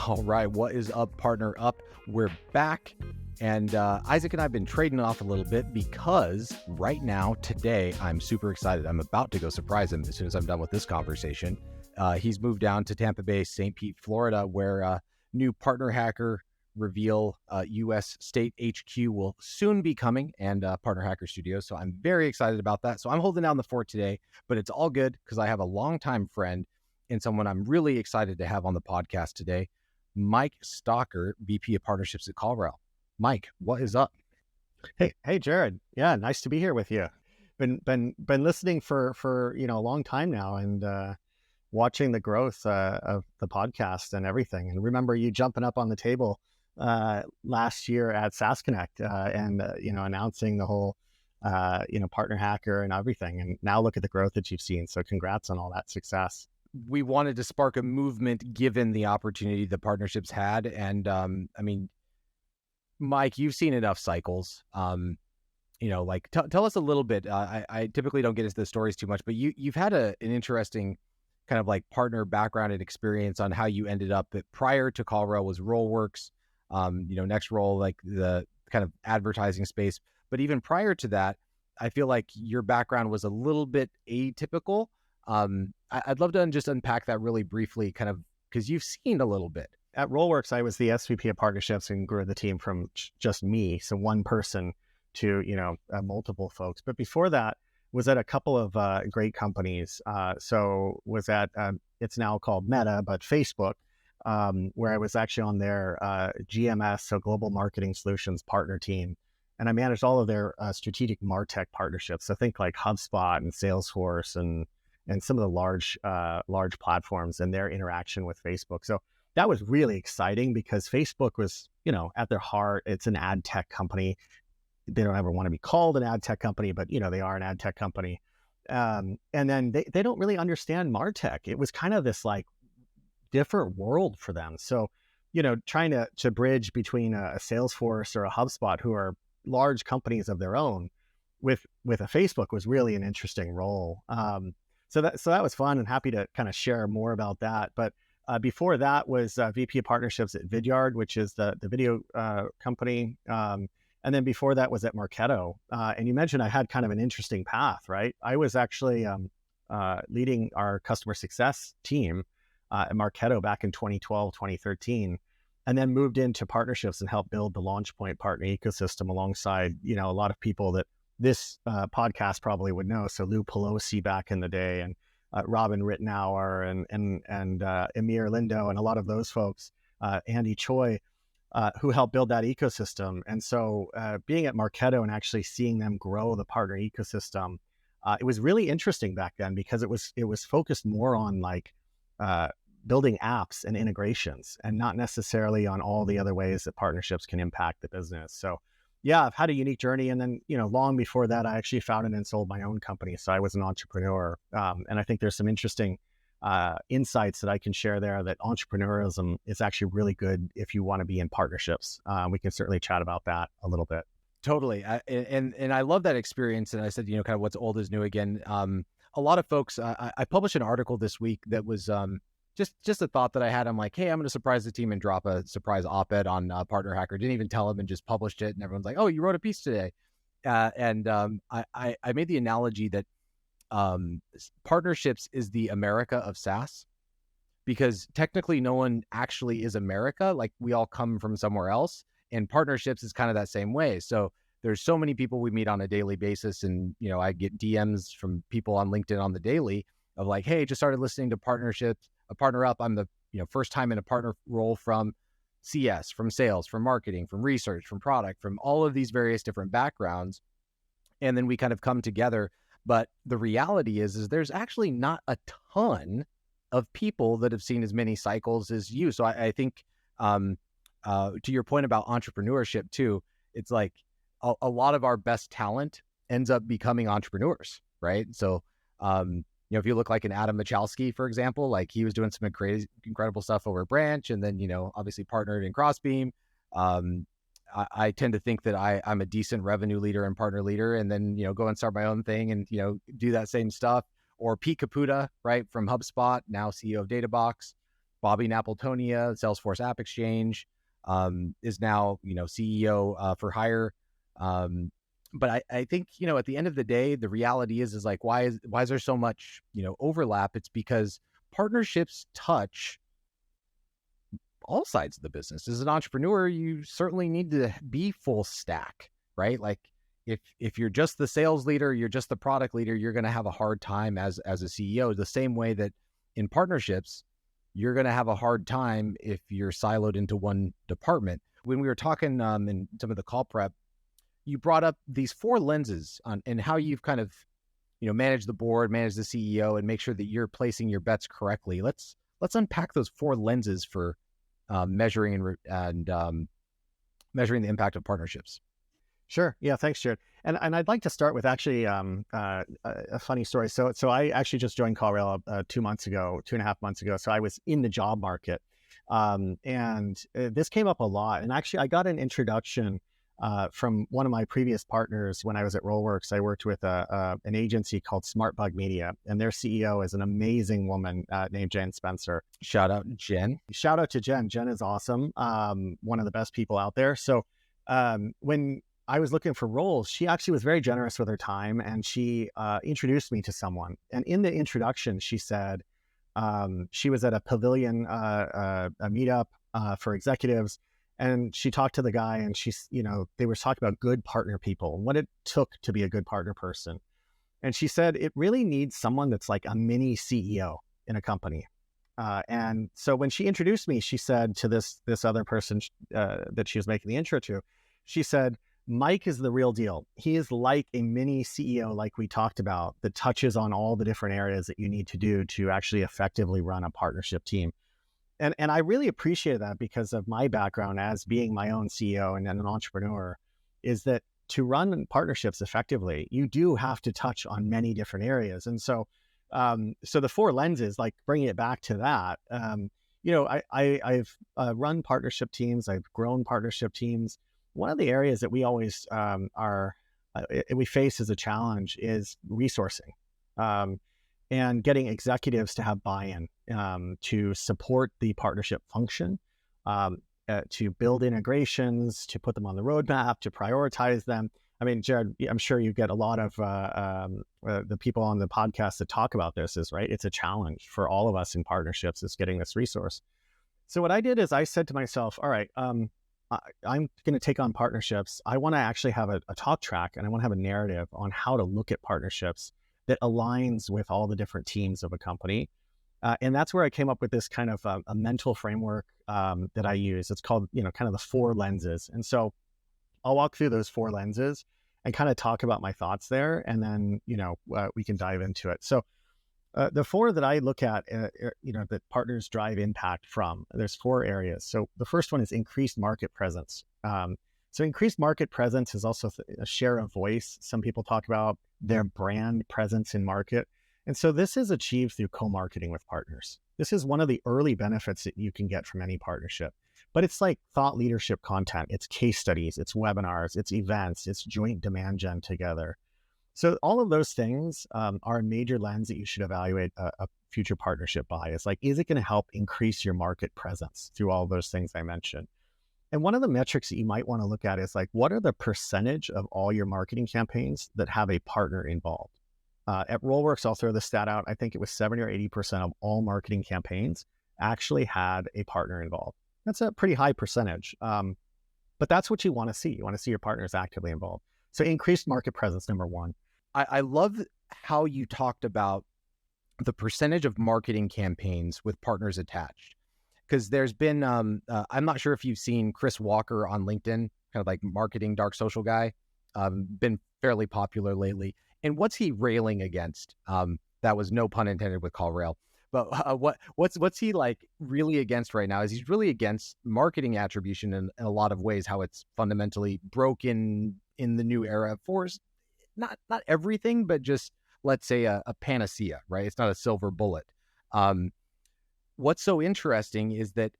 All right, what is up, PartnerUp? We're back, and Isaac and I have been trading off a little bit because right now, today, I'm super excited. I'm about to go surprise him as soon as I'm done with this conversation. He's moved down to Tampa Bay, St. Pete, Florida, where new Partner Hacker Reveal U.S. State HQ will soon be coming, and Partner Hacker Studios. So I'm very excited about that. So I'm holding down the fort today, but it's all good because I have a longtime friend and someone I'm really excited to have on the podcast today, Mike Stalker, VP of Partnerships at CallRail. Mike, what is up? Hey, Jared. Yeah, nice to be here with you. Been listening for a long time now, and watching the growth of the podcast and everything. And remember you jumping up on the table last year at SaaS Connect and announcing the whole Partner Hacker and everything. And now look at the growth that you've seen. So congrats on all that success. We wanted to spark a movement given the opportunity the partnerships had. And Mike, you've seen enough cycles. Tell us a little bit. I typically don't get into the stories too much, but you've had an interesting kind of like partner background and experience on how you ended up that prior to CallRail was Rollworks, next role, like the kind of advertising space. But even prior to that, I feel like your background was a little bit atypical. I'd love to just unpack that really briefly, kind of, because you've seen a little bit. At Rollworks, I was the SVP of partnerships and grew the team from just me, so one person, to multiple folks. But before that, was at a couple of great companies. So was at it's now called Meta, but Facebook, where I was actually on their GMS, so Global Marketing Solutions partner team, and I managed all of their strategic MarTech partnerships. So think like HubSpot and Salesforce and some of the large platforms and their interaction with Facebook. So that was really exciting because Facebook was, at their heart, it's an ad tech company. They don't ever want to be called an ad tech company, but they are an ad tech company. And then they don't really understand MarTech. It was kind of this like different world for them. So, trying to bridge between a Salesforce or a HubSpot, who are large companies of their own, with a Facebook was really an interesting role. So that was fun, and happy to kind of share more about that. But before that was VP of Partnerships at Vidyard, which is the video company. And then before that was at Marketo. And you mentioned I had kind of an interesting path, right? I was actually leading our customer success team at Marketo back in 2012, 2013, and then moved into partnerships and helped build the LaunchPoint partner ecosystem alongside, a lot of people that this podcast probably would know. So Lou Pelosi back in the day, and Robin Rittenauer and Amir Lindo, and a lot of those folks, Andy Choi, who helped build that ecosystem. And so being at Marketo and actually seeing them grow the partner ecosystem, it was really interesting back then because it was focused more on like building apps and integrations, and not necessarily on all the other ways that partnerships can impact the business. So yeah, I've had a unique journey. And then, long before that, I actually founded and sold my own company. So I was an entrepreneur. And I think there's some interesting insights that I can share there, that entrepreneurialism is actually really good if you want to be in partnerships. We can certainly chat about that a little bit. Totally. And I love that experience. And I said, kind of what's old is new again. A lot of folks, I published an article this week that was just a thought that I had. I'm like, hey, I'm going to surprise the team and drop a surprise op-ed on Partner Hacker. Didn't even tell them and just published it. And everyone's like, oh, you wrote a piece today. I made the analogy that partnerships is the America of SaaS, because technically no one actually is America. Like, we all come from somewhere else, and partnerships is kind of that same way. So there's so many people we meet on a daily basis. And, I get DMs from people on LinkedIn on the daily of like, hey, just started listening to partnerships, a PartnerUp. I'm the first time in a partner role from CS, from sales, from marketing, from research, from product, from all of these various different backgrounds. And then we kind of come together. But the reality is there's actually not a ton of people that have seen as many cycles as you. So I think to your point about entrepreneurship too, it's like a lot of our best talent ends up becoming entrepreneurs, right? So, if you look like an Adam Michalski, for example, like he was doing some incredible stuff over at Branch, and then, obviously partnered in Crossbeam. I tend to think that I'm a decent revenue leader and partner leader, and then, go and start my own thing and, do that same stuff. Or Pete Caputa, right, from HubSpot, now CEO of DataBox. Bobby Napoltonia, Salesforce App Exchange, is now, CEO for hire. But I think, at the end of the day, the reality is like, why is there so much, overlap? It's because partnerships touch all sides of the business. As an entrepreneur, you certainly need to be full stack, right? Like if you're just the sales leader, you're just the product leader, you're going to have a hard time as a CEO, the same way that in partnerships, you're going to have a hard time if you're siloed into one department. When we were talking in some of the call prep, you brought up these 4 lenses and how you've kind of, managed the board, managed the CEO, and make sure that you're placing your bets correctly. Let's unpack those 4 lenses for measuring and measuring the impact of partnerships. Sure. Yeah. Thanks, Jared. And I'd like to start with actually a funny story. So I actually just joined CallRail 2.5 months ago. So I was in the job market, and this came up a lot. And actually, I got an introduction from one of my previous partners when I was at Rollworks. I worked with an agency called SmartBug Media, and their CEO is an amazing woman named Jen Spencer. Shout out Jen. Shout out to Jen. Jen is awesome. One of the best people out there. So when I was looking for roles, she actually was very generous with her time, and she introduced me to someone. And in the introduction, she said she was at a pavilion, a meetup for executives, and she talked to the guy, and they were talking about good partner people and what it took to be a good partner person. And she said it really needs someone that's like a mini CEO in a company. And so when she introduced me, she said to this other person that she was making the intro to, she said, Mike is the real deal. He is like a mini CEO, like we talked about, that touches on all the different areas that you need to do to actually effectively run a partnership team. And I really appreciate that because of my background as being my own CEO and an entrepreneur, is that to run partnerships effectively, you do have to touch on many different areas. And so the 4 lenses, like bringing it back to that, I've run partnership teams, I've grown partnership teams. One of the areas that we always we face as a challenge is resourcing and getting executives to have buy-in to support the partnership function, to build integrations, to put them on the roadmap, to prioritize them. I mean, Jared, I'm sure you get a lot of the people on the podcast that talk about this, right? It's a challenge for all of us in partnerships, is getting this resource. So what I did is I said to myself, all right, I'm going to take on partnerships. I want to actually have a talk track, and I want to have a narrative on how to look at partnerships that aligns with all the different teams of a company. And that's where I came up with this kind of a mental framework that I use. It's called, kind of the 4 lenses. And so I'll walk through those 4 lenses and kind of talk about my thoughts there. And then, we can dive into it. So the 4 that I look at, that partners drive impact from, there's 4 areas. So the first one is increased market presence. So increased market presence is also a share of voice. Some people talk about their brand presence in market. And so this is achieved through co-marketing with partners. This is one of the early benefits that you can get from any partnership. But it's like thought leadership content. It's case studies, it's webinars, it's events, it's joint demand gen together. So all of those things are a major lens that you should evaluate a future partnership by. It's like, is it going to help increase your market presence through all of those things I mentioned? And one of the metrics that you might want to look at is like, what are the percentage of all your marketing campaigns that have a partner involved? At Rollworks, I'll throw the stat out. I think it was 70 or 80% of all marketing campaigns actually had a partner involved. That's a pretty high percentage. But that's what you want to see. You want to see your partners actively involved. So increased market presence, number 1. I love how you talked about the percentage of marketing campaigns with partners attached. Because there's been, I'm not sure if you've seen Chris Walker on LinkedIn, kind of like marketing dark social guy, been fairly popular lately. And what's he railing against? That was no pun intended with CallRail. But what's he like really against right now? Is he's really against marketing attribution in a lot of ways, how it's fundamentally broken in the new era for not everything, but just, let's say, a panacea, right? It's not a silver bullet. What's so interesting is that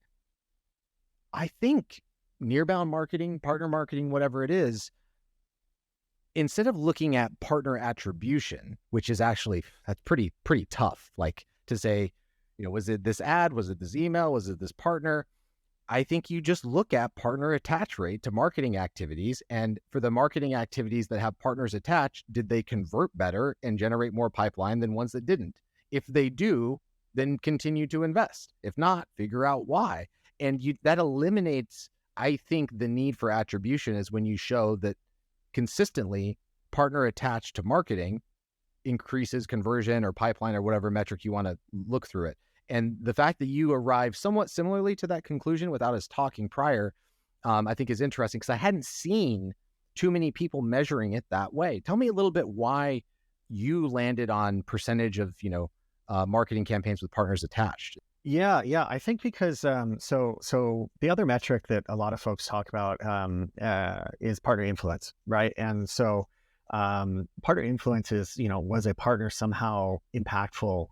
I think nearbound marketing, partner marketing, whatever it is, instead of looking at partner attribution, which is actually, that's pretty tough, like to say, Was it this ad? Was it this email? Was it this partner? I think you just look at partner attach rate to marketing activities. And for the marketing activities that have partners attached, did they convert better and generate more pipeline than ones that didn't? If they do, then continue to invest. If not, figure out why. And that eliminates, I think, the need for attribution is when you show that consistently partner attached to marketing increases conversion or pipeline or whatever metric you want to look through it. And the fact that you arrive somewhat similarly to that conclusion without us talking prior, I think is interesting because I hadn't seen too many people measuring it that way. Tell me a little bit why you landed on percentage of, marketing campaigns with partners attached. Yeah. I think because so the other metric that a lot of folks talk about is partner influence, right? And so partner influence is, was a partner somehow impactful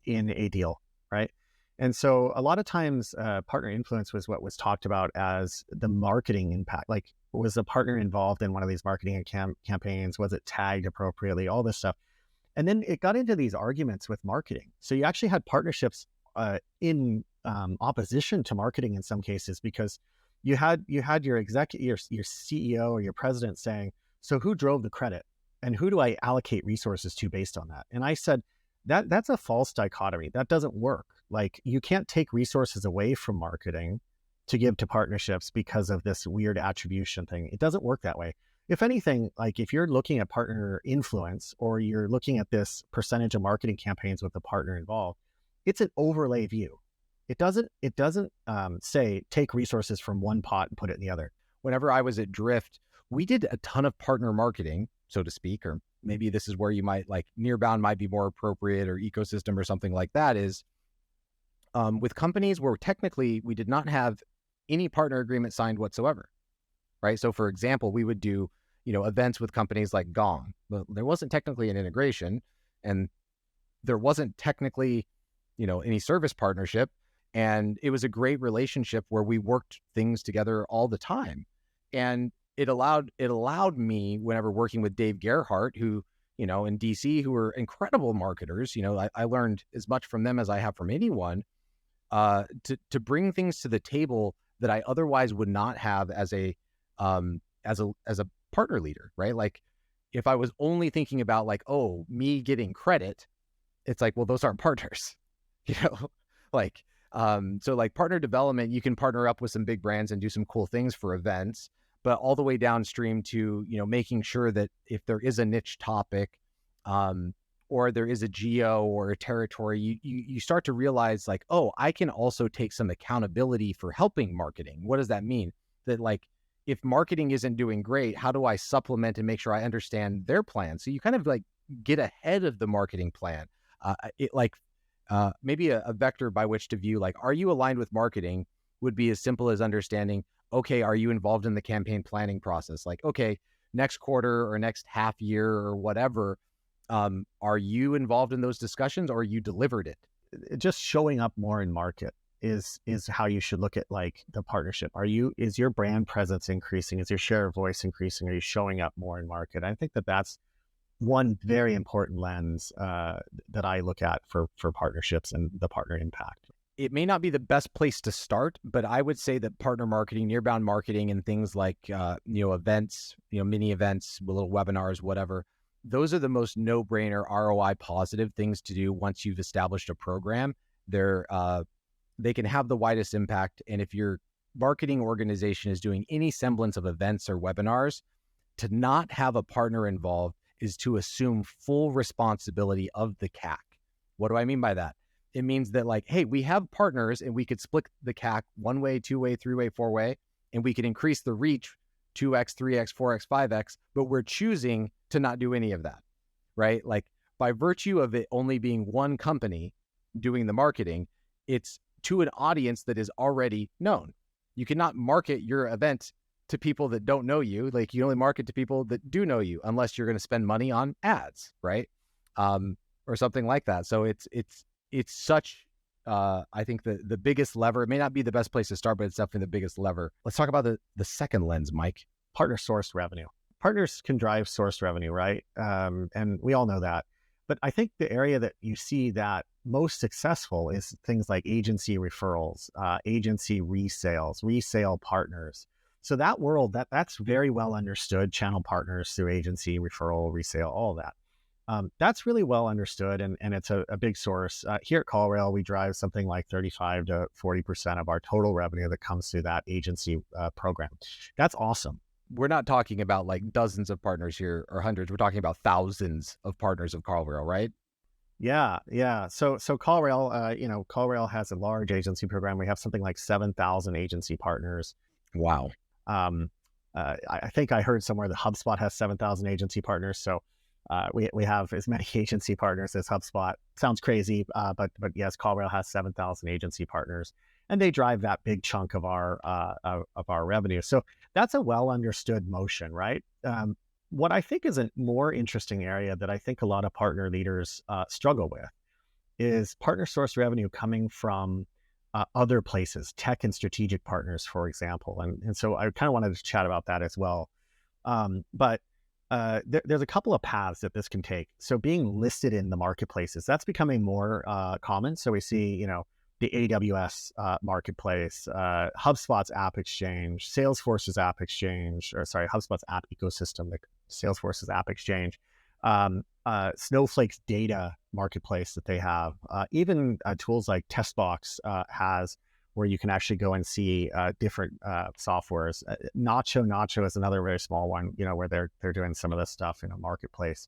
in a deal, right? And so a lot of times partner influence was what was talked about as the marketing impact. Like, was the partner involved in one of these marketing campaigns? Was it tagged appropriately? All this stuff. And then it got into these arguments with marketing. So you actually had partnerships in opposition to marketing in some cases, because you had your executive, your CEO or your president saying, so who drove the credit and who do I allocate resources to based on that? And I said, that's a false dichotomy. That doesn't work. Like, you can't take resources away from marketing to give to partnerships because of this weird attribution thing. It doesn't work that way. If anything, like if you're looking at partner influence or you're looking at this percentage of marketing campaigns with the partner involved, it's an overlay view. It doesn't say take resources from one pot and put it in the other. Whenever I was at Drift, we did a ton of partner marketing, so to speak, or maybe this is where you might like Nearbound might be more appropriate, or ecosystem or something like that, is with companies where technically we did not have any partner agreement signed whatsoever, right? So for example, we would do, events with companies like Gong. There wasn't technically an integration, and there wasn't technically, any service partnership. And it was a great relationship where we worked things together all the time. And it allowed me, whenever working with Dave Gerhardt, who, in DC, who were incredible marketers, I learned as much from them as I have from anyone, to bring things to the table that I otherwise would not have as a partner leader, right? Like, if I was only thinking about like, oh, me getting credit, it's like, well, those aren't partners, like, so like partner development, you can partner up with some big brands and do some cool things for events, but all the way downstream to, making sure that if there is a niche topic, or there is a geo or a territory, you start to realize like, oh, I can also take some accountability for helping marketing. What does that mean? That like, if marketing isn't doing great, how do I supplement and make sure I understand their plan? So you kind of like get ahead of the marketing plan. Maybe a vector by which to view, like, are you aligned with marketing would be as simple as understanding, okay, are you involved in the campaign planning process? Like, okay, next quarter or next half year or whatever, are you involved in those discussions, or you delivered it? Just showing up more in market is how you should look at like the partnership. Is your brand presence increasing? Is your share of voice increasing? Are you showing up more in market? I think that's one very important lens that I look at for partnerships and the partner impact. It may not be the best place to start, but I would say that partner marketing, nearbound marketing, and things like events, mini events, little webinars, whatever, those are the most no-brainer ROI positive things to do once you've established a program. They can have the widest impact. And if your marketing organization is doing any semblance of events or webinars, to not have a partner involved is to assume full responsibility of the CAC. What do I mean by that? It means that like, hey, we have partners and we could split the CAC 1-way, 2-way, 3-way, 4-way, and we could increase the reach 2x, 3x, 4x, 5x, but we're choosing to not do any of that, right? Like, by virtue of it only being one company doing the marketing, it's to an audience that is already known. You cannot market your event to people that don't know you. Like, you only market to people that do know you, unless you're going to spend money on ads, right? Or something like that. So it's such, I think the biggest lever. It may not be the best place to start, but it's definitely the biggest lever. Let's talk about the second lens, Mike. Partner sourced revenue. Partners can drive sourced revenue, right? And we all know that. But I think the area that you see that most successful is things like agency referrals, agency resales, resale partners. So that world, that's very well understood. Channel partners through agency, referral, resale, all of that. That's really well understood, and it's a big source. Here at CallRail, we drive something like 35 to 40% of our total revenue that comes through that agency program. That's awesome. We're not talking about like dozens of partners here or hundreds. We're talking about thousands of partners of CallRail, right? Yeah, yeah. So CallRail, CallRail has a large agency program. We have something like 7,000 agency partners. Wow. Um, I think I heard somewhere that HubSpot has 7,000 agency partners. So we have as many agency partners as HubSpot. Sounds crazy, but yes, CallRail has 7,000 agency partners, and they drive that big chunk of our revenue. So that's a well understood motion, right? What I think is a more interesting area that I think a lot of partner leaders struggle with is partner source revenue coming from other places, tech and strategic partners, for example. And so I kind of wanted to chat about that as well. But there's a couple of paths that this can take. So being listed in the marketplaces, that's becoming more common. So we see, the AWS marketplace, HubSpot's App Exchange, Salesforce's App Exchange, HubSpot's App Ecosystem, the Salesforce's App Exchange, Snowflake's data marketplace that they have, even tools like Testbox has, where you can actually go and see different softwares. Nacho is another very small one, where they're doing some of this stuff in a marketplace.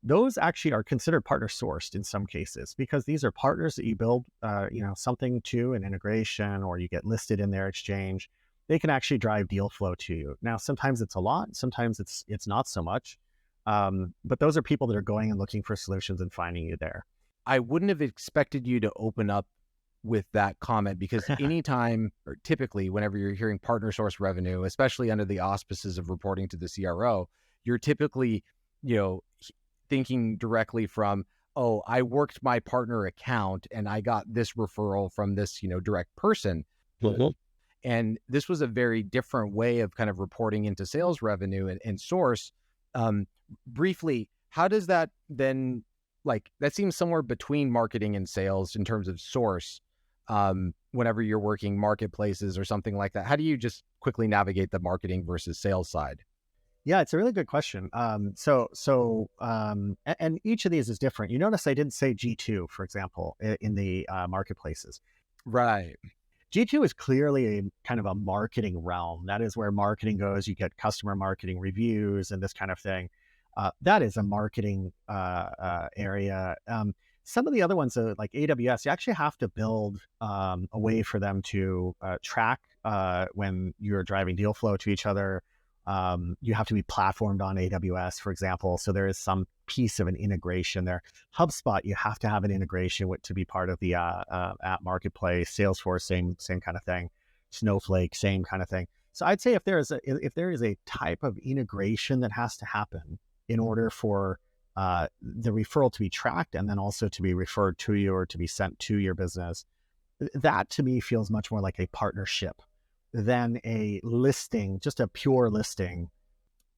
Those actually are considered partner sourced in some cases, because these are partners that you build, something to, an integration, or you get listed in their exchange. They can actually drive deal flow to you. Now, sometimes it's a lot, sometimes it's not so much. But those are people that are going and looking for solutions and finding you there. I wouldn't have expected you to open up with that comment, because anytime, or typically whenever you're hearing partner source revenue, especially under the auspices of reporting to the CRO, you're typically, thinking directly from, oh, I worked my partner account and I got this referral from this, direct person. Mm-hmm. And this was a very different way of kind of reporting into sales revenue and source. Briefly, how does that then, that seems somewhere between marketing and sales in terms of source, whenever you're working marketplaces or something like that? How do you just quickly navigate the marketing versus sales side? Yeah, it's a really good question. And each of these is different. You notice I didn't say G2, for example, in the marketplaces. Right. G2 is clearly a kind of a marketing realm. That is where marketing goes. You get customer marketing reviews and this kind of thing. That is a marketing area. Some of the other ones, like AWS, you actually have to build a way for them to track when you're driving deal flow to each other. You have to be platformed on AWS, for example. So there is some piece of an integration there. HubSpot, you have to have an integration to be part of the app marketplace. Salesforce, same kind of thing. Snowflake, same kind of thing. So I'd say if there is a type of integration that has to happen in order for the referral to be tracked and then also to be referred to you or to be sent to your business, that to me feels much more like a partnership than a listing, just a pure listing.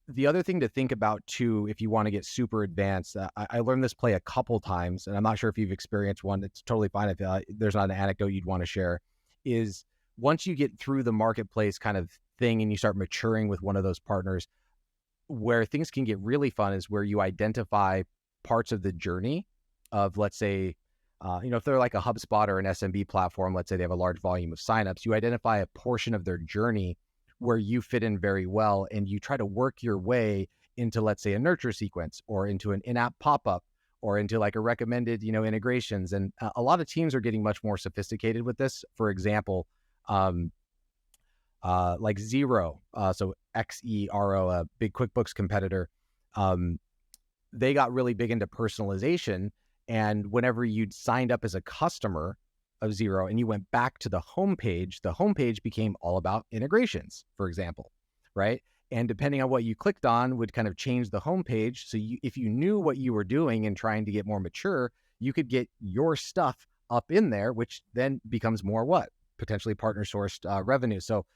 The other thing to think about too, if you want to get super advanced, I learned this play a couple times, and I'm not sure if you've experienced one. It's totally fine if there's not an anecdote you'd want to share, is once you get through the marketplace kind of thing and you start maturing with one of those partners, where things can get really fun is where you identify parts of the journey of, let's say, if they're like a HubSpot or an SMB platform, let's say they have a large volume of signups, you identify a portion of their journey where you fit in very well, and you try to work your way into, let's say, a nurture sequence or into an in-app pop-up or into like a recommended, integrations. And a lot of teams are getting much more sophisticated with this. For example, like Xero, so Xero, a big QuickBooks competitor, they got really big into personalization. And whenever you'd signed up as a customer of Xero and you went back to the homepage became all about integrations, for example, right? And depending on what you clicked on would kind of change the homepage. So if you knew what you were doing and trying to get more mature, you could get your stuff up in there, which then becomes more potentially partner sourced revenue. So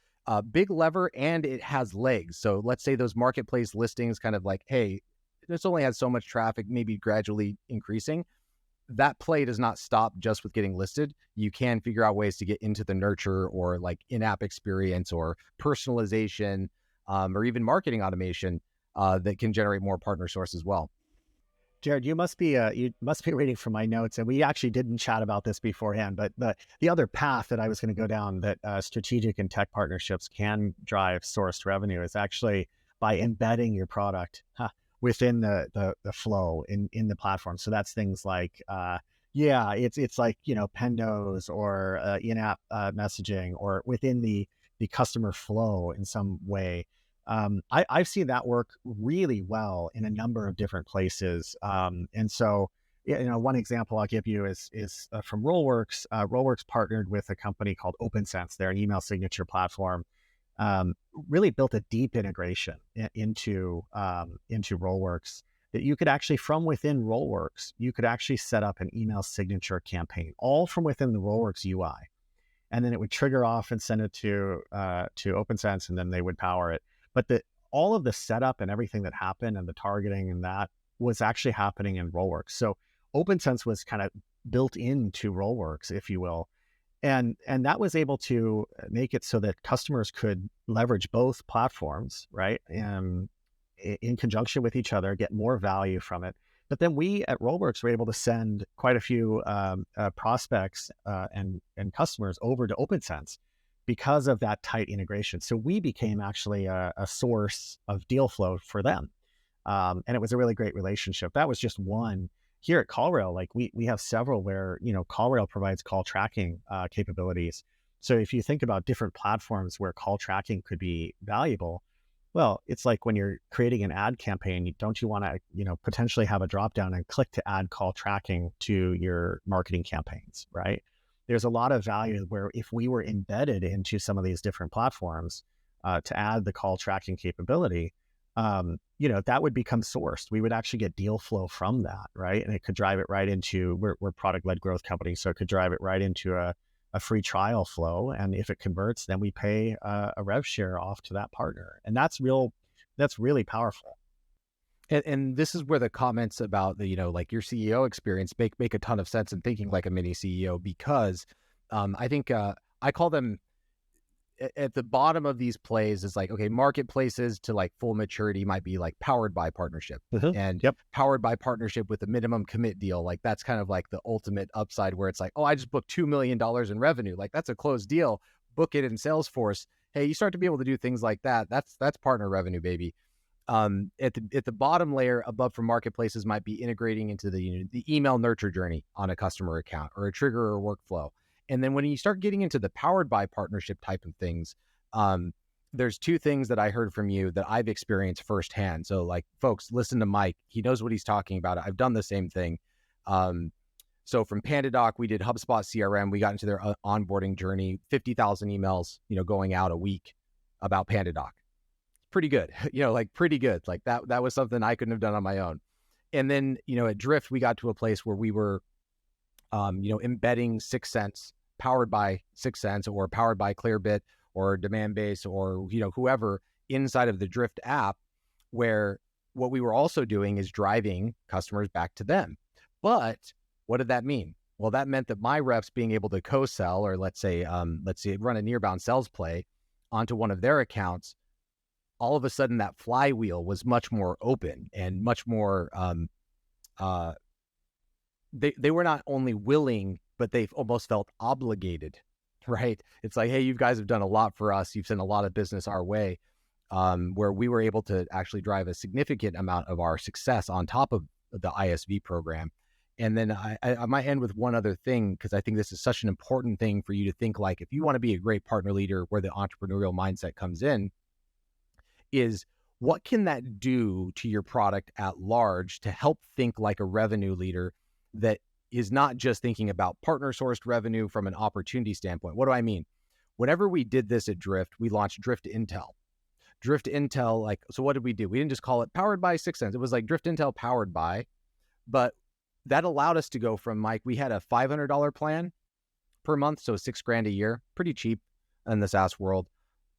big lever, and it has legs. So let's say those marketplace listings kind of like, hey, this only has so much traffic, maybe gradually increasing. That play does not stop just with getting listed. You can figure out ways to get into the nurture or like in-app experience or personalization, or even marketing automation that can generate more partner source as well. Jared, you must be reading from my notes, and we actually didn't chat about this beforehand. But the other path that I was going to go down that strategic and tech partnerships can drive sourced revenue is actually by embedding your product within the flow in the platform. So that's things like it's like Pendos or in-app messaging or within the customer flow in some way. I've seen that work really well in a number of different places. And so, one example I'll give you is from Rollworks. Rollworks partnered with a company called OpenSense. They're an email signature platform. Really built a deep integration into Rollworks that you could actually, from within Rollworks, you could actually set up an email signature campaign, all from within the Rollworks UI. And then it would trigger off and send it to OpenSense, and then they would power it. But all of the setup and everything that happened and the targeting and that was actually happening in Rollworks. So OpenSense was kind of built into Rollworks, if you will. And that was able to make it so that customers could leverage both platforms, right? And in conjunction with each other, get more value from it. But then we at Rollworks were able to send quite a few prospects and customers over to OpenSense because of that tight integration. So we became actually a source of deal flow for them. And it was a really great relationship. That was just one. Here at CallRail, like we have several where, CallRail provides call tracking capabilities. So if you think about different platforms where call tracking could be valuable, well, it's like when you're creating an ad campaign, don't you want to, potentially have a drop down and click to add call tracking to your marketing campaigns, right? There's a lot of value where if we were embedded into some of these different platforms to add the call tracking capability, that would become sourced. We would actually get deal flow from that, right? And it could drive it right into, we're product-led growth company, so it could drive it right into a free trial flow. And if it converts, then we pay a rev share off to that partner. And that's really powerful. And this is where the comments about the, like your CEO experience make a ton of sense in thinking like a mini CEO, because I think I call them at the bottom of these plays is like, okay, marketplaces to like full maturity might be like powered by partnership and powered by partnership with a minimum commit deal. Like that's kind of like the ultimate upside where it's like, oh, I just booked $2 million in revenue. Like that's a closed deal. Book it in Salesforce. Hey, you start to be able to do things like that. That's partner revenue, baby. At the bottom layer above from marketplaces might be integrating into the email nurture journey on a customer account or a trigger or workflow. And then when you start getting into the powered by partnership type of things, there's two things that I heard from you that I've experienced firsthand. So like, folks, listen to Mike. He knows what he's talking about. I've done the same thing. So from PandaDoc, we did HubSpot CRM. We got into their onboarding journey, 50,000 emails, going out a week about PandaDoc. Pretty good, pretty good. Like that was something I couldn't have done on my own. And then, at Drift, we got to a place where we were, embedding 6 Sense, powered by 6 Sense or powered by Clearbit or Demandbase or, whoever inside of the Drift app, where what we were also doing is driving customers back to them. But what did that mean? Well, that meant that my reps being able to co-sell, or let's say run a nearbound sales play onto one of their accounts, all of a sudden that flywheel was much more open and much more, they were not only willing, but they've almost felt obligated, right? It's like, hey, you guys have done a lot for us. You've sent a lot of business our way, where we were able to actually drive a significant amount of our success on top of the ISV program. And then I might end with one other thing, because I think this is such an important thing for you to think, like, if you want to be a great partner leader, where the entrepreneurial mindset comes in, is what can that do to your product at large to help think like a revenue leader that is not just thinking about partner sourced revenue from an opportunity standpoint. What do I mean? Whenever we did this at Drift, we launched Drift Intel. Drift Intel, so what did we do? We didn't just call it powered by 6 Sense. It was like Drift Intel powered by, but that allowed us to go from, Mike, we had a $500 plan per month, so $6,000 a year, pretty cheap in the SaaS world.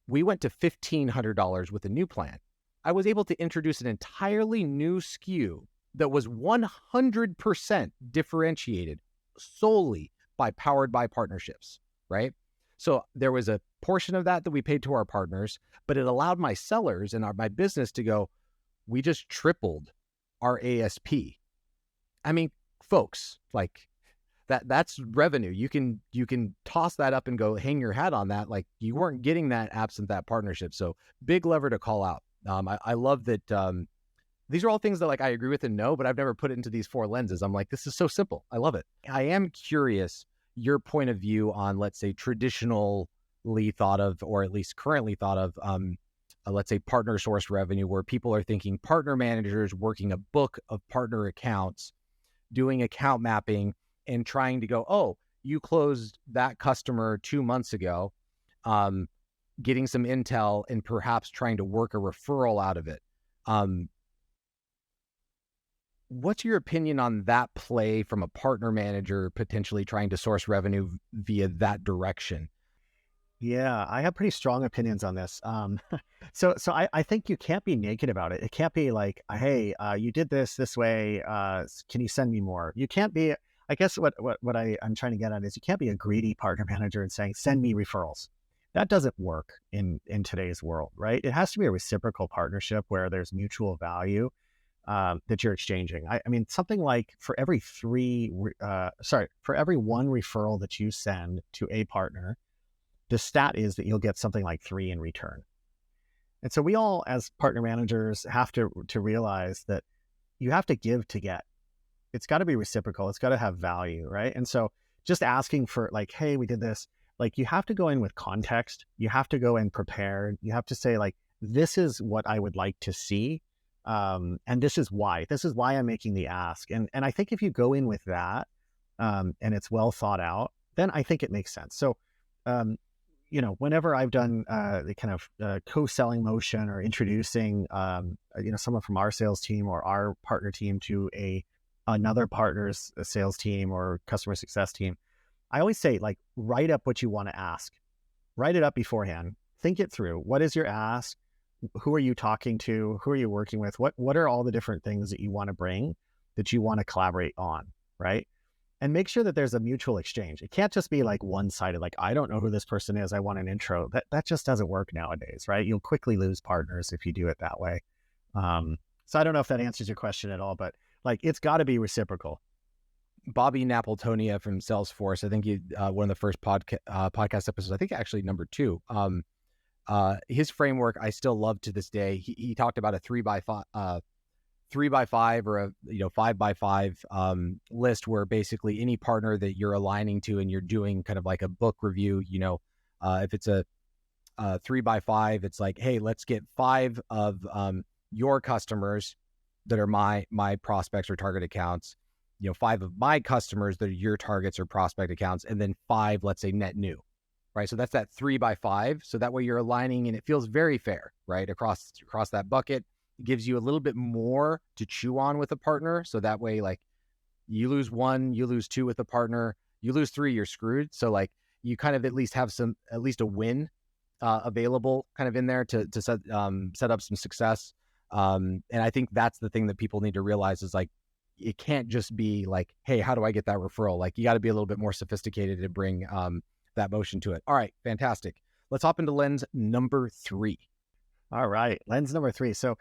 We went to $1,500 with a new plan. I was able to introduce an entirely new SKU that was 100% differentiated solely by powered by partnerships, right? So there was a portion of that we paid to our partners, but it allowed my sellers and my business to go, we just tripled our ASP. I mean, folks, like that's revenue. You can toss that up and go hang your hat on that. Like you weren't getting that absent that partnership. So big lever to call out. I love that. These are all things that like I agree with and know, but I've never put it into these 4 lenses. I'm like, this is so simple. I love it. I am curious your point of view on, let's say, traditionally thought of, or at least currently thought of, let's say, partner source revenue, where people are thinking partner managers working a book of partner accounts, doing account mapping, and trying to go, oh, you closed that customer 2 months ago, getting some intel and perhaps trying to work a referral out of it. What's your opinion on that play from a partner manager potentially trying to source revenue via that direction? Yeah, I have pretty strong opinions on this. So I think you can't be naked about it. It can't be like, hey, you did this way. Can you send me more? You can't be. I guess what I'm trying to get at is you can't be a greedy partner manager and saying, send me referrals. That doesn't work in today's world, right? It has to be a reciprocal partnership where there's mutual value that you're exchanging. I mean, something like for every one referral that you send to a partner, the stat is that you'll get something like 3 in return. And so we all, as partner managers, have to realize that you have to give to get. It's got to be reciprocal. It's got to have value, right? And so just asking for like, hey, we did this, like you have to go in with context. You have to go in prepared. You have to say like, this is what I would like to see. And this is why I'm making the ask. And I think if you go in with that, and it's well thought out, then I think it makes sense. So, whenever I've done the kind of co-selling motion or introducing, someone from our sales team or our partner team to another partner's sales team or customer success team, I always say, like, write up what you want to ask. Write it up beforehand. Think it through. What is your ask? Who are you talking to? Who are you working with? What are all the different things that you want to bring, that you want to collaborate on, right? And make sure that there's a mutual exchange. It can't just be like one-sided, like, I don't know who this person is, I want an intro. That just doesn't work nowadays, right? You'll quickly lose partners if you do it that way. So I don't know if that answers your question at all, but like, it's got to be reciprocal. Bobby Napoltonia from Salesforce, I think one of the first podcast episodes, I think actually number 2, his framework I still love to this day. He talked about a 3x5 or a 5x5 list, where basically any partner that you're aligning to and you're doing kind of like a book review, if it's a 3x5, it's like, hey, let's get 5 of your customers that are my prospects or target accounts, 5 of my customers that are your targets or prospect accounts, and then 5, let's say, net new, right? So that's that 3x5. So that way you're aligning and it feels very fair, right? Across that bucket. It gives you a little bit more to chew on with a partner. So that way, like, you lose 1, you lose 2 with a partner, you lose 3, you're screwed. So like, you kind of at least have a win available kind of in there to set up some success. And I think that's the thing that people need to realize is like, it can't just be like, hey, how do I get that referral? Like, you got to be a little bit more sophisticated to bring that motion to it. All right, fantastic. Let's hop into lens number 3. All right, lens number 3. So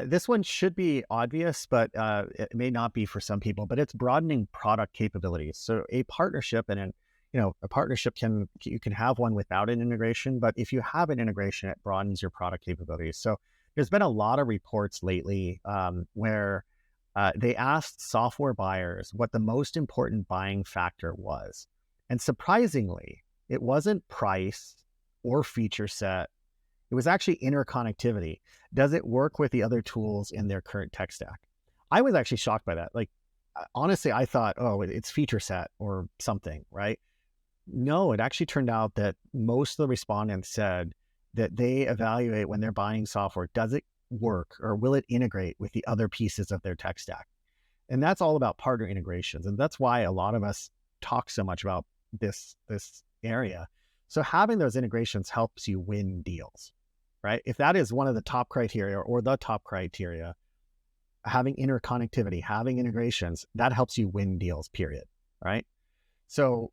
this one should be obvious, but it may not be for some people, but it's broadening product capabilities. So a partnership a partnership you can have one without an integration, but if you have an integration, it broadens your product capabilities. So there's been a lot of reports lately where they asked software buyers what the most important buying factor was. And surprisingly, it wasn't price or feature set. It was actually interconnectivity. Does it work with the other tools in their current tech stack? I was actually shocked by that. Like, honestly, I thought, oh, it's feature set or something, right? No, it actually turned out that most of the respondents said that they evaluate when they're buying software, does it work or will it integrate with the other pieces of their tech stack? And that's all about partner integrations. And that's why a lot of us talk so much about this area. So having those integrations helps you win deals, right? If that is one of the top criteria or the top criteria, having interconnectivity, having integrations, that helps you win deals, period, right? So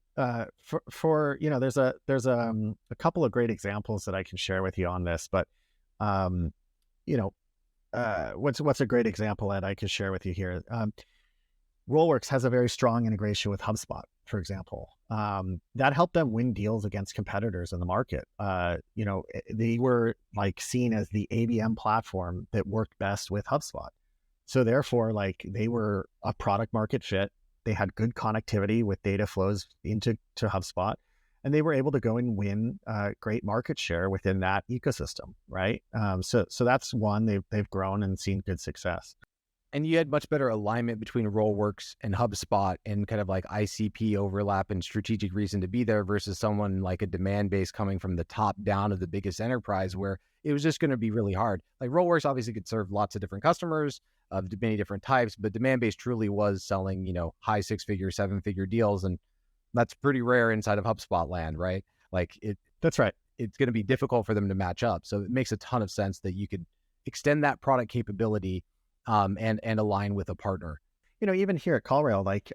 for there's a couple of great examples that I can share with you on this, but um, you know, what's a great example that I could share with you here? Rollworks has a very strong integration with HubSpot, for example. That helped them win deals against competitors in the market. They were like seen as the ABM platform that worked best with HubSpot. So therefore, like they were a product market fit. They had good connectivity with data flows into HubSpot, and they were able to go and win great market share within that ecosystem, right? So that's one. They've grown and seen good success. And you had much better alignment between Rollworks and HubSpot and kind of like ICP overlap and strategic reason to be there versus someone like a demand base coming from the top down of the biggest enterprise where it was just going to be really hard. Like Rollworks obviously could serve lots of different customers of many different types, but demand base truly was selling, high 6-figure, 7-figure deals. And that's pretty rare inside of HubSpot land, right? Like That's right. It's going to be difficult for them to match up. So it makes a ton of sense that you could extend that product capability and align with a partner. Even here at CallRail, like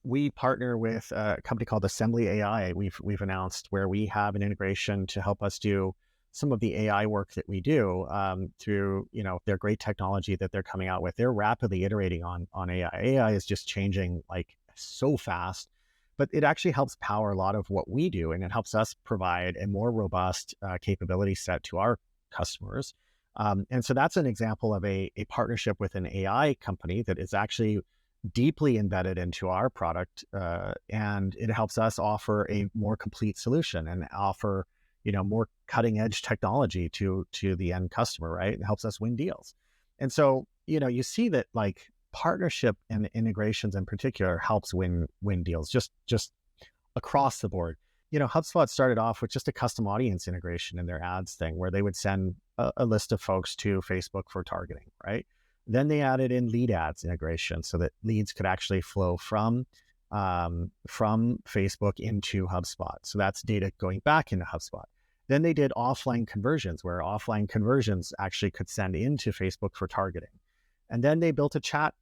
we partner with a company called Assembly AI. We've announced where we have an integration to help us do some of the AI work that we do through their great technology that they're coming out with. They're rapidly iterating on AI. AI is just changing like so fast, but it actually helps power a lot of what we do, and it helps us provide a more robust capability set to our customers. And so that's an example of a partnership with an AI company that is actually deeply embedded into our product, and it helps us offer a more complete solution and offer more cutting edge technology to the end customer, right? It helps us win deals. And so you see that like partnership and integrations in particular helps win deals just across the board. HubSpot started off with just a custom audience integration in their ads thing where they would send a list of folks to Facebook for targeting, right? Then they added in lead ads integration so that leads could actually flow from Facebook into HubSpot. So that's data going back into HubSpot. Then they did offline conversions where offline conversions actually could send into Facebook for targeting. And then they built a chat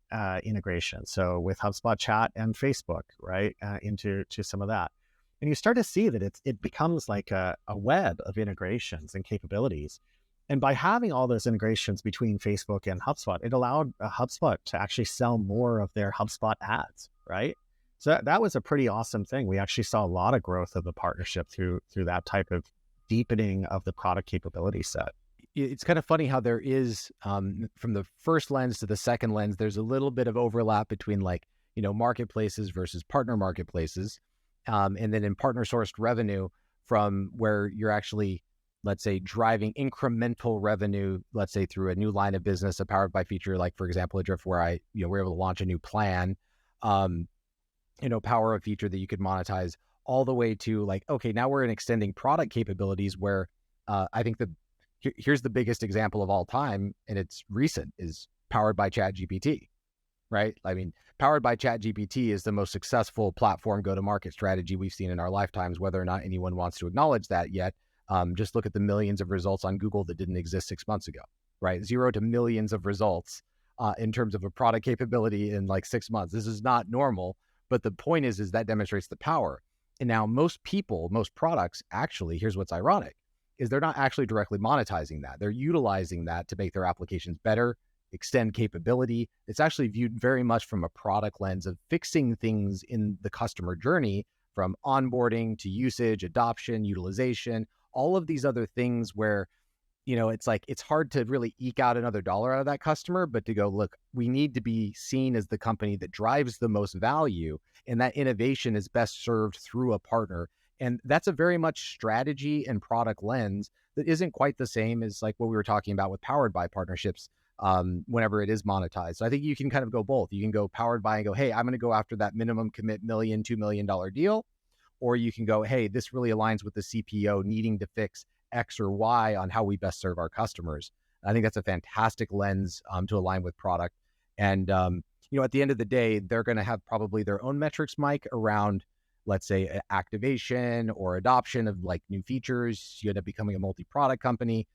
integration. So with HubSpot chat and Facebook, right, into some of that. And you start to see that it becomes like a web of integrations and capabilities. And by having all those integrations between Facebook and HubSpot, it allowed HubSpot to actually sell more of their HubSpot ads, right? So that was a pretty awesome thing. We actually saw a lot of growth of the partnership through that type of deepening of the product capability set. It's kind of funny how there is, from the first lens to the second lens, there's a little bit of overlap between like, marketplaces versus partner marketplaces. And then in partner sourced revenue from where you're actually, let's say, driving incremental revenue, let's say through a new line of business, a powered by feature, like for example, a Drift where we're able to launch a new plan, power a feature that you could monetize all the way to like, okay, now we're in extending product capabilities where I think here's the biggest example of all time, and it's recent, is powered by ChatGPT, right? I mean, powered by ChatGPT is the most successful platform go-to-market strategy we've seen in our lifetimes, whether or not anyone wants to acknowledge that yet. Just look at the millions of results on Google that didn't exist 6 months ago, right? 0 to millions of results in terms of a product capability in like 6 months. This is not normal, but the point is that demonstrates the power. And now most products, actually, here's what's ironic, is they're not actually directly monetizing that. They're utilizing that to make their applications better, extend capability. It's actually viewed very much from a product lens of fixing things in the customer journey, from onboarding to usage, adoption, utilization, all of these other things where, it's like, it's hard to really eke out another dollar out of that customer, but to go, look, we need to be seen as the company that drives the most value, and that innovation is best served through a partner. And that's a very much strategy and product lens that isn't quite the same as like what we were talking about with powered by partnerships whenever it is monetized. So I think you can kind of go both. You can go powered by and go, hey, I'm going to go after that minimum commit $2 million deal. Or you can go, hey, this really aligns with the CPO needing to fix X or Y on how we best serve our customers. I think that's a fantastic lens to align with product. And, at the end of the day, they're going to have probably their own metrics, Mike, around, let's say, activation or adoption of like new features. You end up becoming a multi-product company.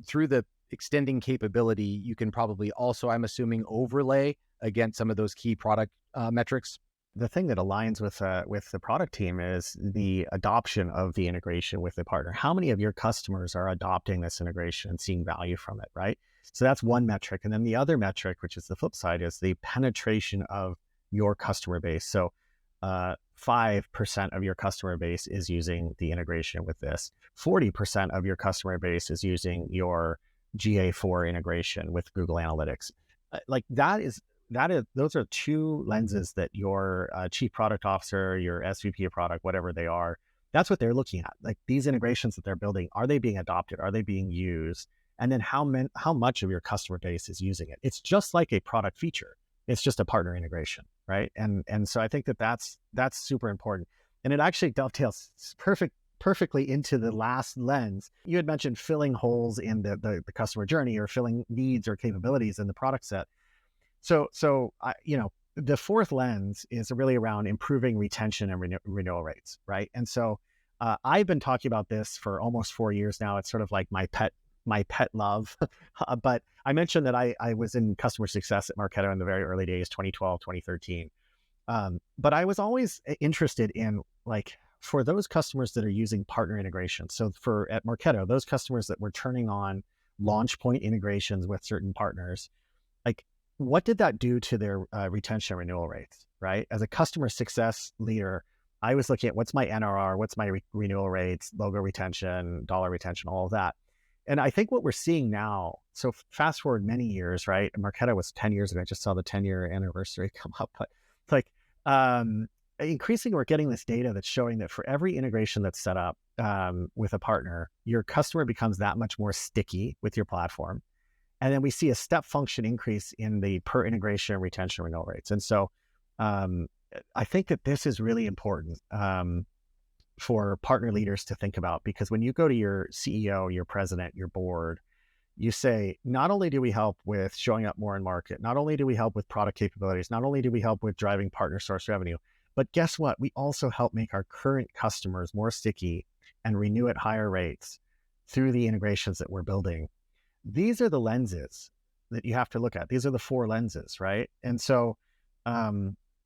through the extending capability, you can probably also, I'm assuming, overlay against some of those key product metrics. The thing that aligns with the product team is the adoption of the integration with the partner. How many of your customers are adopting this integration and seeing value from it, right? So that's one metric. And then the other metric, which is the flip side, is the penetration of your customer base. So 5% of your customer base is using the integration with this. 40% of your customer base is using your GA4 integration with Google Analytics. Like those are two lenses that your chief product officer, your SVP of product, whatever they are, that's what they're looking at. Like these integrations that they're building, are they being adopted? Are they being used? And then how much of your customer base is using it? It's just like a product feature. It's just a partner integration, right? And so I think that's super important. And it actually dovetails perfectly into the last lens. You had mentioned filling holes in the customer journey, or filling needs or capabilities in the product set. So the fourth lens is really around improving retention and renewal rates, right? And so I've been talking about this for almost 4 years now. It's sort of like my pet love. But I mentioned that I was in customer success at Marketo in the very early days, 2012, 2013. But I was always interested in, like, for those customers that are using partner integration. So at Marketo, those customers that were turning on launch point integrations with certain partners, like, what did that do to their retention and renewal rates, right? As a customer success leader, I was looking at what's my NRR, what's my renewal rates, logo retention, dollar retention, all of that. And I think what we're seeing now, so fast forward many years, right? Marketo was 10 years ago. I just saw the 10-year anniversary come up. But it's like increasingly, we're getting this data that's showing that for every integration that's set up with a partner, your customer becomes that much more sticky with your platform. And then we see a step function increase in the per integration retention renewal rates. And so I think that this is really important for partner leaders to think about, because when you go to your CEO, your president, your board, you say, not only do we help with showing up more in market, not only do we help with product capabilities, not only do we help with driving partner source revenue, but guess what? We also help make our current customers more sticky and renew at higher rates through the integrations that we're building. These are the lenses that you have to look at. These are the four lenses, right? And so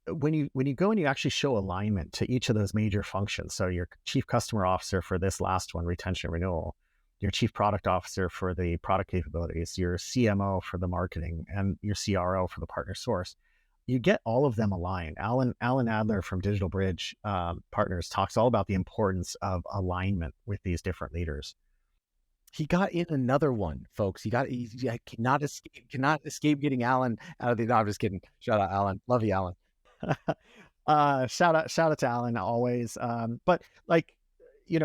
when you go and you actually show alignment to each of those major functions, so your chief customer officer for this last one, retention renewal, your chief product officer for the product capabilities, your CMO for the marketing, and your CRO for the partner source, you get all of them aligned. Alan Adler from Digital Bridge Partners talks all about the importance of alignment with these different leaders. He got in another one, folks. He cannot escape getting Alan out of the. No, I'm just kidding. Shout out, Alan. Love you, Alan. Shout out to Alan always. But like,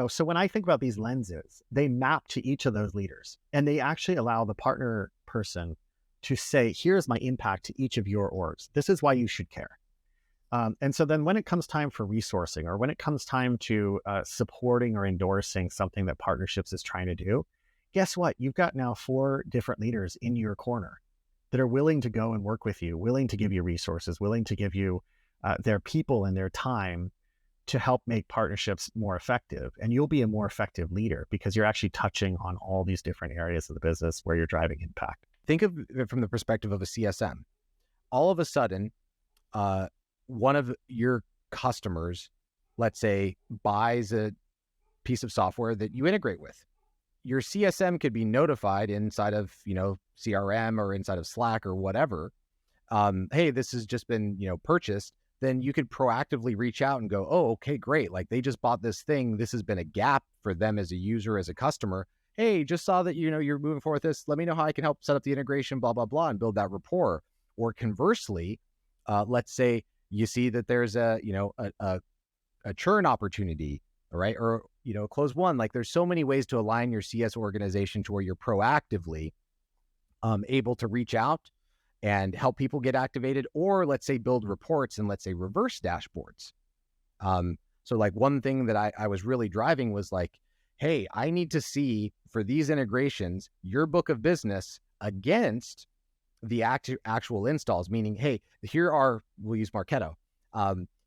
so when I think about these lenses, they map to each of those leaders, and they actually allow the partner person to say, here's my impact to each of your orgs. This is why you should care. And so then when it comes time for resourcing, or when it comes time to supporting or endorsing something that partnerships is trying to do, guess what? You've got now 4 different leaders in your corner that are willing to go and work with you, willing to give you resources, willing to give you their people and their time to help make partnerships more effective. And you'll be a more effective leader because you're actually touching on all these different areas of the business where you're driving impact. Think of it from the perspective of a CSM. All of a sudden, one of your customers, let's say, buys a piece of software that you integrate with. Your CSM could be notified inside of, CRM or inside of Slack or whatever. Hey, this has just been, purchased. Then you could proactively reach out and go, oh, okay, great. Like, they just bought this thing. This has been a gap for them as a user, as a customer. Hey, just saw that, you're moving forward with this. Let me know how I can help set up the integration, blah, blah, blah, and build that rapport. Or conversely, let's say you see that there's a churn opportunity, right? Or, close one. Like, there's so many ways to align your CS organization to where you're proactively able to reach out and help people get activated, or let's say build reports and let's say reverse dashboards. So like one thing that I was really driving was like, hey, I need to see for these integrations, your book of business against the actual installs, meaning, hey, we'll use Marketo.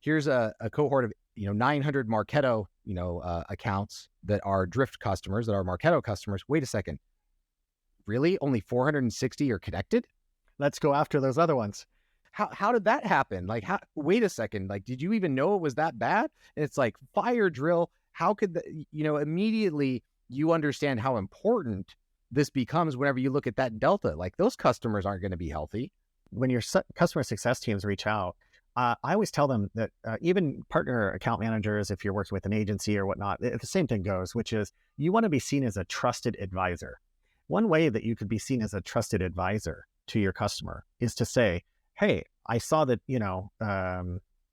Here's a cohort of 900 Marketo accounts that are Drift customers, that are Marketo customers. Wait a second, really? Only 460 are connected? Let's go after those other ones. How did that happen? Like, wait a second. Like, did you even know it was that bad? And it's like, fire drill. How could immediately you understand how important this becomes whenever you look at that delta. Like, those customers aren't going to be healthy. When your customer success teams reach out, I always tell them that even partner account managers, if you're working with an agency or whatnot, the same thing goes, which is you want to be seen as a trusted advisor. One way that you could be seen as a trusted advisor to your customer is to say, hey, I saw that,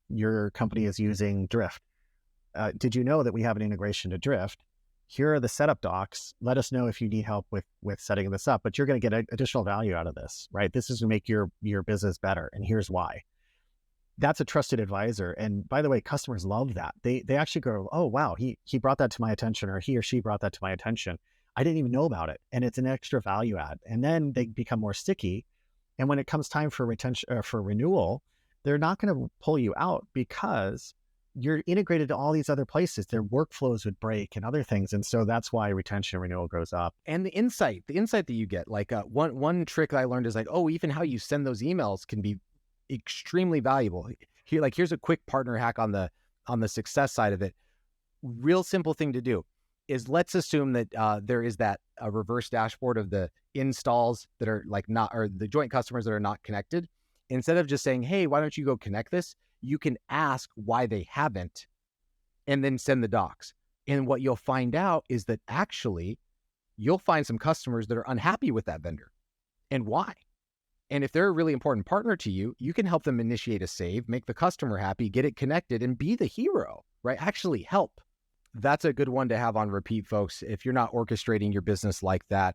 your company is using Drift. Did you know that we have an integration to Drift? Here are the setup docs. Let us know if you need help with setting this up, but you're going to get additional value out of this, right? This is to make your business better. And here's why. That's a trusted advisor. And by the way, customers love that. They actually go, oh, wow, he brought that to my attention, or he or she brought that to my attention. I didn't even know about it. And it's an extra value add. And then they become more sticky. And when it comes time for retention, for renewal, they're not going to pull you out because you're integrated to all these other places. Their workflows would break and other things. And so that's why retention and renewal goes up. And the insight that you get, like one trick I learned is like, oh, even how you send those emails can be extremely valuable. Here's a quick partner hack on the success side of it. Real simple thing to do is, let's assume that there is a reverse dashboard of the installs that are like not, or the joint customers that are not connected. Instead of just saying, hey, why don't you go connect this? You can ask why they haven't and then send the docs. And what you'll find out is that actually you'll find some customers that are unhappy with that vendor, and why. And if they're a really important partner to you, you can help them initiate a save, make the customer happy, get it connected, and be the hero, right? Actually help. That's a good one to have on repeat, folks. If you're not orchestrating your business like that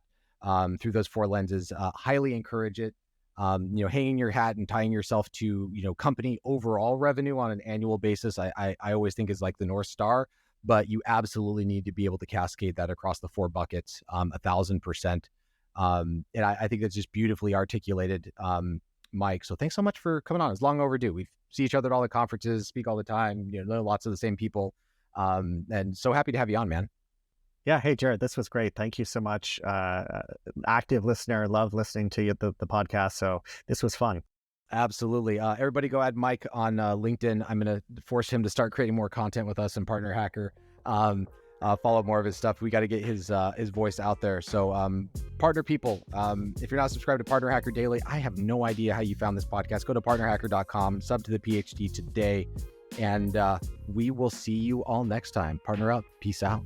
through those four lenses, highly encourage it. Hanging your hat and tying yourself to, company overall revenue on an annual basis, I always think is like the North Star, but you absolutely need to be able to cascade that across the four buckets, 1,000%. And I think that's just beautifully articulated, Mike. So thanks so much for coming on. It's long overdue. We see each other at all the conferences, speak all the time, know lots of the same people. And so happy to have you on, man. Yeah. Hey, Jared, this was great. Thank you so much. Active listener, love listening to you, the podcast. So this was fun. Absolutely. Everybody go add Mike on LinkedIn. I'm going to force him to start creating more content with us in Partner Hacker. Follow more of his stuff. We got to get his voice out there. So partner people, if you're not subscribed to Partner Hacker Daily, I have no idea how you found this podcast. Go to partnerhacker.com, sub to the PhD today, and we will see you all next time. Partner up. Peace out.